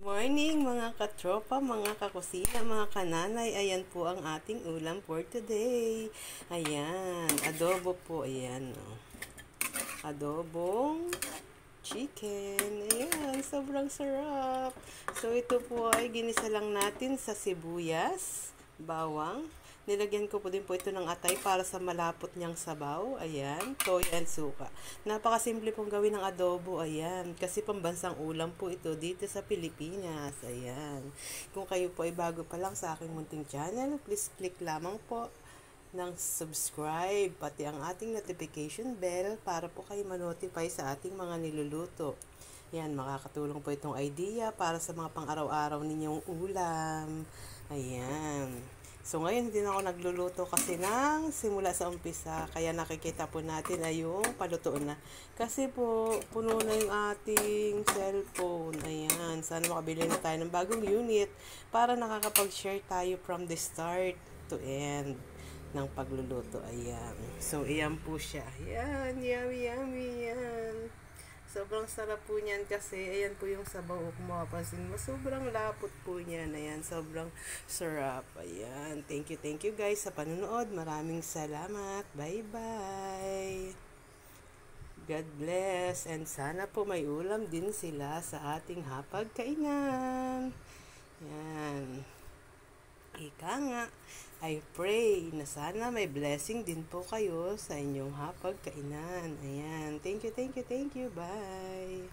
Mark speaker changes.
Speaker 1: Morning mga katropa, mga kakusina, mga kananay. Ayan po ang ating ulam for today. Ayan, adobo po. Ayan, oh. Adobong chicken. Ayan, sobrang sarap. So, ito po ay ginisa lang natin sa sibuyas, bawang. Nilagyan ko po din po ito ng atay para sa malapot niyang sabaw. Ayan, toyo and suka. Napakasimple pong gawin ng adobo. Ayan, kasi pambansang ulam po ito dito sa Pilipinas. Ayan. Kung kayo po ay bago pa lang sa aking munting channel, please click lamang po ng subscribe, pati ang ating notification bell para po kayo manotify sa ating mga niluluto. Yan, makakatulong po itong idea para sa mga pang-araw-araw ninyong ulam. Ayan. So, ngayon hindi na ako nagluluto kasi nang simula sa umpisa. Kaya nakikita po natin ay yung paluto na. Kasi po, puno na yung ating cellphone. Ayan. Sana makabili na tayo ng bagong unit para nakakapag-share tayo from the start to end ng pagluluto. Ayan. So, ayan po siya. Ayan. Yummy, yummy. Ayan. Sobrang sarap po niyan kasi ayan po yung sabaw kung mapapansin mo. Sobrang lapot po niyan. Ayan. Sobrang sarap. Ayan. Thank you guys sa panonood. Maraming salamat. Bye-bye. God bless. And sana po may ulam din sila sa ating hapagkainan. Ayan. Ika nga, I pray na sana may blessing din po kayo sa inyong hapagkainan. Ayan. Thank you. Bye.